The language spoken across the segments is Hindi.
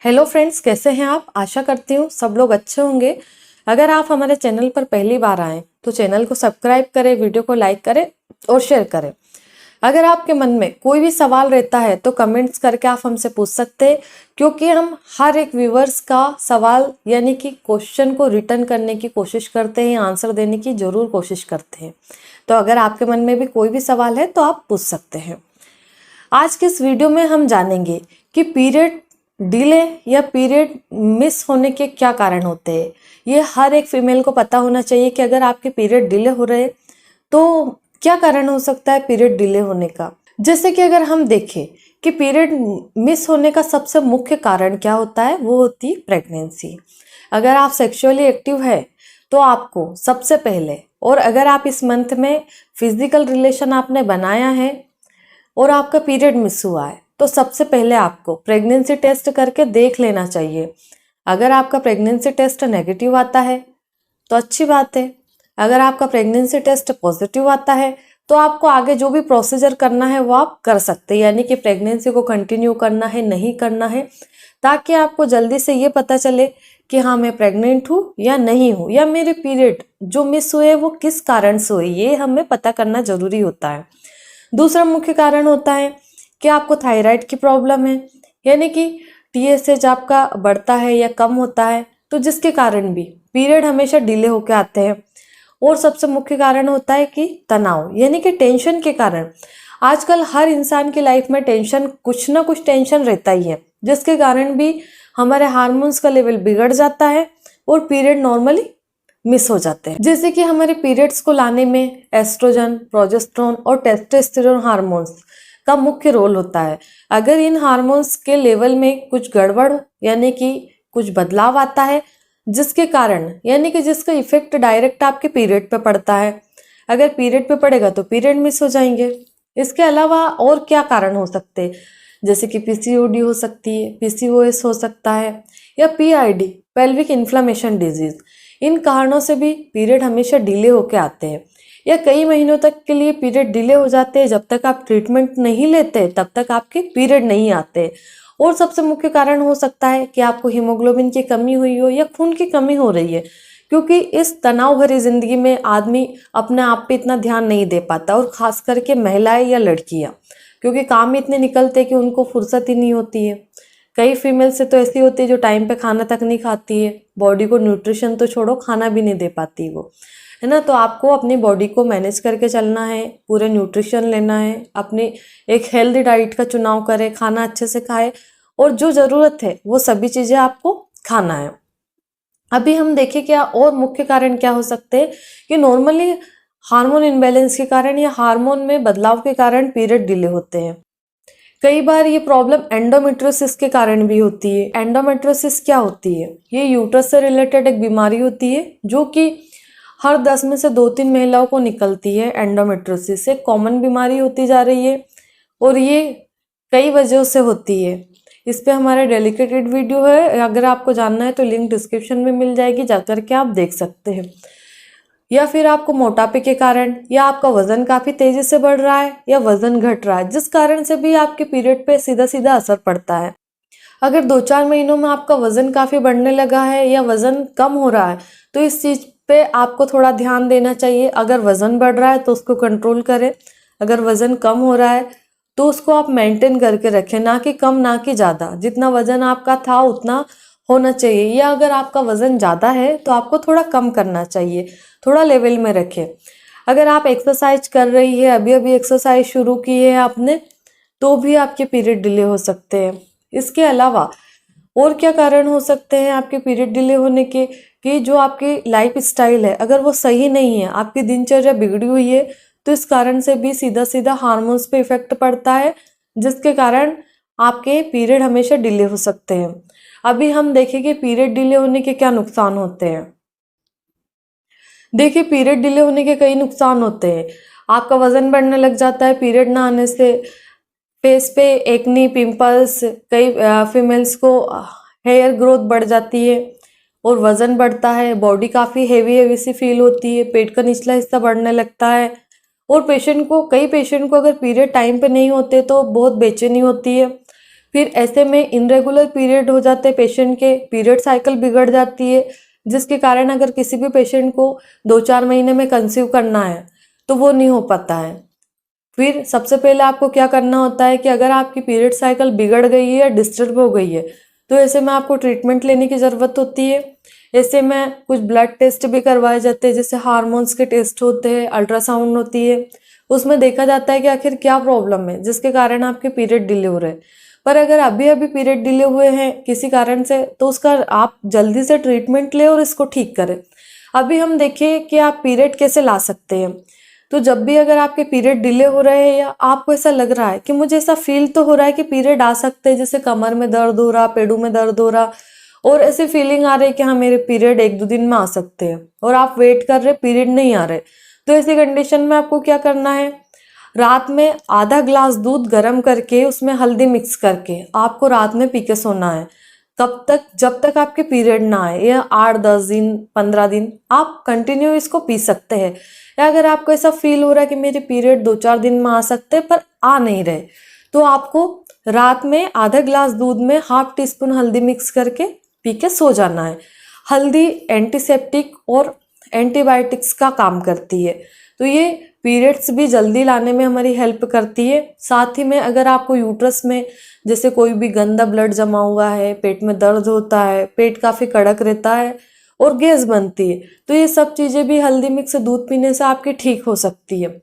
हेलो फ्रेंड्स, कैसे हैं आप। आशा करती हूँ सब लोग अच्छे होंगे। अगर आप हमारे चैनल पर पहली बार आएँ तो चैनल को सब्सक्राइब करें, वीडियो को लाइक करें और शेयर करें। अगर आपके मन में कोई भी सवाल रहता है तो कमेंट्स करके आप हमसे पूछ सकते हैं, क्योंकि हम हर एक व्यूवर्स का सवाल यानी कि क्वेश्चन को रिटर्न करने की कोशिश करते हैं, आंसर देने की ज़रूर कोशिश करते हैं। तो अगर आपके मन में भी कोई भी सवाल है तो आप पूछ सकते हैं। आज के इस वीडियो में हम जानेंगे कि पीरियड डिले या पीरियड मिस होने के क्या कारण होते हैं। ये हर एक फीमेल को पता होना चाहिए कि अगर आपके पीरियड डिले हो रहे तो क्या कारण हो सकता है पीरियड डिले होने का। जैसे कि अगर हम देखें कि पीरियड मिस होने का सबसे मुख्य कारण क्या होता है, वो होती है प्रेगनेंसी। अगर आप सेक्सुअली एक्टिव है तो आपको सबसे पहले, और अगर आप इस मंथ में फिजिकल रिलेशन आपने बनाया है और आपका पीरियड मिस हुआ है तो सबसे पहले आपको प्रेगनेंसी टेस्ट करके देख लेना चाहिए। अगर आपका प्रेगनेंसी टेस्ट नेगेटिव आता है तो अच्छी बात है। अगर आपका प्रेगनेंसी टेस्ट पॉजिटिव आता है तो आपको आगे जो भी प्रोसीजर करना है वो आप कर सकते हैं, यानी कि प्रेगनेंसी को कंटिन्यू करना है नहीं करना है, ताकि आपको जल्दी से ये पता चले कि हाँ मैं प्रेग्नेंट हूँ या नहीं हूँ, या मेरे पीरियड जो मिस हुए वो किस कारण से हुए, ये हमें पता करना जरूरी होता है। दूसरा मुख्य कारण होता है कि आपको थायराइड की प्रॉब्लम है, यानी कि TSH आपका बढ़ता है या कम होता है, तो जिसके कारण भी पीरियड हमेशा डिले होकर आते हैं। और सबसे मुख्य कारण होता है कि तनाव, यानी कि टेंशन के कारण। आजकल हर इंसान की लाइफ में टेंशन, कुछ ना कुछ टेंशन रहता ही है, जिसके कारण भी हमारे हार्मोन्स का लेवल बिगड़ जाता है और पीरियड नॉर्मली मिस हो जाते हैं। जैसे कि हमारे पीरियड्स को लाने में एस्ट्रोजन, प्रोजेस्टेरोन और टेस्टोस्टेरोन हार्मोन्स का मुख्य रोल होता है। अगर इन हार्मोन्स के लेवल में कुछ गड़बड़ यानी कि कुछ बदलाव आता है, जिसके कारण यानी कि जिसका इफेक्ट डायरेक्ट आपके पीरियड पे पड़ता है, अगर पीरियड पे पड़ेगा तो पीरियड मिस हो जाएंगे। इसके अलावा और क्या कारण हो सकते हैं, जैसे कि PCOD हो सकती है, PCOS हो सकता है, या PID, पेल्विक इन्फ्लामेशन डिजीज। इन कारणों से भी पीरियड हमेशा डिले होके आते हैं, या कई महीनों तक के लिए पीरियड डिले हो जाते हैं। जब तक आप ट्रीटमेंट नहीं लेते तब तक आपके पीरियड नहीं आते। और सबसे मुख्य कारण हो सकता है कि आपको हीमोग्लोबिन की कमी हुई हो या खून की कमी हो रही है, क्योंकि इस तनाव भरी जिंदगी में आदमी अपने आप पे इतना ध्यान नहीं दे पाता, और खास करके महिलाएं या लड़कियां, क्योंकि काम इतने निकलते कि उनको फुर्सत ही नहीं होती है। कई फीमेल से तो ऐसी होती है जो टाइम पे खाना तक नहीं खाती है, बॉडी को न्यूट्रिशन तो छोड़ो खाना भी नहीं दे पाती वो, है ना। तो आपको अपनी बॉडी को मैनेज करके चलना है, पूरे न्यूट्रिशन लेना है, अपनी एक हेल्दी डाइट का चुनाव करें, खाना अच्छे से खाए, और जो ज़रूरत है वो सभी चीज़ें आपको खाना है। अभी हम देखें क्या और मुख्य कारण क्या हो सकते हैं कि नॉर्मली हार्मोन इम्बैलेंस के कारण या हार्मोन में बदलाव के कारण पीरियड डिले होते हैं। कई बार ये प्रॉब्लम एंडोमेट्रियोसिस के कारण भी होती है। एंडोमेट्रियोसिस क्या होती है, ये यूट्रस से रिलेटेड एक बीमारी होती है जो कि हर 10 में से 2-3 महिलाओं को निकलती है। एंडोमेट्रियोसिस एक कॉमन बीमारी होती जा रही है और ये कई वजहों से होती है। इस पे हमारा डेडिकेटेड वीडियो है, अगर आपको जानना है तो लिंक डिस्क्रिप्शन में मिल जाएगी, जाकर के आप देख सकते हैं। या फिर आपको मोटापे के कारण, या आपका वजन काफी तेजी से बढ़ रहा है या वजन घट रहा है, जिस कारण से भी आपके पीरियड पे सीधा सीधा असर पड़ता है। अगर 2-4 महीनों में आपका वजन काफी बढ़ने लगा है या वजन कम हो रहा है तो इस चीज पे आपको थोड़ा ध्यान देना चाहिए। अगर वजन बढ़ रहा है तो उसको कंट्रोल करें, अगर वजन कम हो रहा है तो उसको आप मेंटेन करके रखें, ना कि कम ना कि ज़्यादा। जितना वजन आपका था उतना होना चाहिए, या अगर आपका वजन ज़्यादा है तो आपको थोड़ा कम करना चाहिए, थोड़ा लेवल में रखें। अगर आप एक्सरसाइज कर रही है, अभी अभी एक्सरसाइज शुरू की है आपने, तो भी आपके पीरियड डिले हो सकते हैं। इसके अलावा और क्या कारण हो सकते हैं आपके पीरियड डिले होने के, कि जो आपकी लाइफ स्टाइल है अगर वो सही नहीं है, आपकी दिनचर्या बिगड़ी हुई है, तो इस कारण से भी सीधा सीधा हार्मोन्स पे इफेक्ट पड़ता है, जिसके कारण आपके पीरियड हमेशा डिले हो सकते हैं। अभी हम देखेंगे पीरियड डिले होने के क्या नुकसान होते हैं। देखिए, पीरियड डिले होने के कई नुकसान होते हैं। आपका वजन बढ़ने लग जाता है पीरियड ना आने से, फेस पे एक्नी, पिंपल्स, कई फीमेल्स को हेयर ग्रोथ बढ़ जाती है और वजन बढ़ता है, बॉडी काफ़ी हेवी हेवी सी फील होती है, पेट का निचला हिस्सा बढ़ने लगता है। और कई पेशेंट को अगर पीरियड टाइम पे नहीं होते तो बहुत बेचैनी होती है, फिर ऐसे में इनरेगुलर पीरियड हो जाते हैं, पेशेंट के पीरियड साइकिल बिगड़ जाती है, जिसके कारण अगर किसी भी पेशेंट को 2-4 महीने में कंसीव करना है तो वो नहीं हो पाता है। फिर सबसे पहले आपको क्या करना होता है कि अगर आपकी पीरियड साइकिल बिगड़ गई है या डिस्टर्ब हो गई है तो ऐसे में आपको ट्रीटमेंट लेने की ज़रूरत होती है। ऐसे में कुछ ब्लड टेस्ट भी करवाए जाते हैं, जैसे हार्मोन्स के टेस्ट होते हैं, अल्ट्रासाउंड होती है, उसमें देखा जाता है कि आखिर क्या प्रॉब्लम है जिसके कारण आपके पीरियड डिले हो रहे हैं। पर अगर अभी अभी पीरियड डिले हुए हैं किसी कारण से तो उसका आप जल्दी से ट्रीटमेंट लें और इसको ठीक करें। अभी हम देखें कि आप पीरियड कैसे ला सकते हैं। तो जब भी अगर आपके पीरियड डिले हो रहे हैं या आपको ऐसा लग रहा है कि मुझे ऐसा फील तो हो रहा है कि पीरियड आ सकते हैं, जैसे कमर में दर्द हो रहा, पेड़ों में दर्द हो रहा, और ऐसी फीलिंग आ रही है कि हाँ मेरे पीरियड 1-2 दिन में आ सकते हैं, और आप वेट कर रहे पीरियड नहीं आ रहे, तो ऐसी कंडीशन में आपको क्या करना है, रात में आधा ग्लास दूध गर्म करके उसमें हल्दी मिक्स करके आपको रात में पी के सोना है। कब तक? जब तक आपके पीरियड ना आए, या 8-10 दिन 15 दिन आप कंटिन्यू इसको पी सकते हैं। या अगर आपको ऐसा फील हो रहा है कि मेरे पीरियड 2-4 दिन में आ सकते हैं पर आ नहीं रहे, तो आपको रात में आधा ग्लास दूध में 1/2 टीस्पून हल्दी मिक्स करके पी के सो जाना है। हल्दी एंटीसेप्टिक और एंटीबायोटिक्स का काम करती है, तो ये पीरियड्स भी जल्दी लाने में हमारी हेल्प करती है। साथ ही में अगर आपको यूट्रस में जैसे कोई भी गंदा ब्लड जमा हुआ है, पेट में दर्द होता है, पेट काफ़ी कड़क रहता है और गैस बनती है, तो ये सब चीज़ें भी हल्दी मिक्स दूध पीने से आपकी ठीक हो सकती है।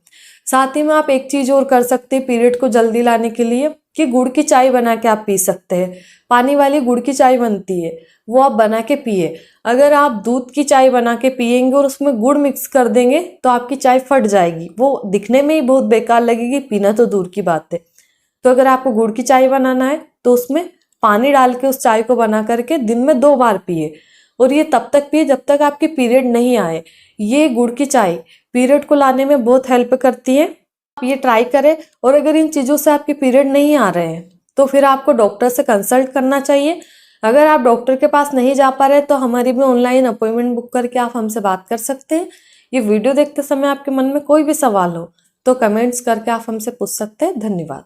साथ ही में आप एक चीज़ और कर सकते हैं पीरियड को जल्दी लाने के लिए, कि गुड़ की चाय बना के आप पी सकते हैं। पानी वाली गुड़ की चाय बनती है, वो आप बना के पिए। अगर आप दूध की चाय बना के पिएंगे और उसमें गुड़ मिक्स कर देंगे तो आपकी चाय फट जाएगी, वो दिखने में ही बहुत बेकार लगेगी, पीना तो दूर की बात है। तो अगर आपको गुड़ की चाय बनाना है तो उसमें पानी डाल के उस चाय को बना करके दिन में 2 बार पिए, और ये तब तक पिए जब तक आपकी पीरियड नहीं आए। ये गुड़ की चाय पीरियड को लाने में बहुत हेल्प करती है, आप ये ट्राई करें। और अगर इन चीज़ों से आपके पीरियड नहीं आ रहे हैं तो फिर आपको डॉक्टर से कंसल्ट करना चाहिए। अगर आप डॉक्टर के पास नहीं जा पा रहे तो हमारी भी ऑनलाइन अपॉइंटमेंट बुक करके आप हमसे बात कर सकते हैं। ये वीडियो देखते समय आपके मन में कोई भी सवाल हो तो कमेंट्स करके आप हमसे पूछ सकते हैं। धन्यवाद।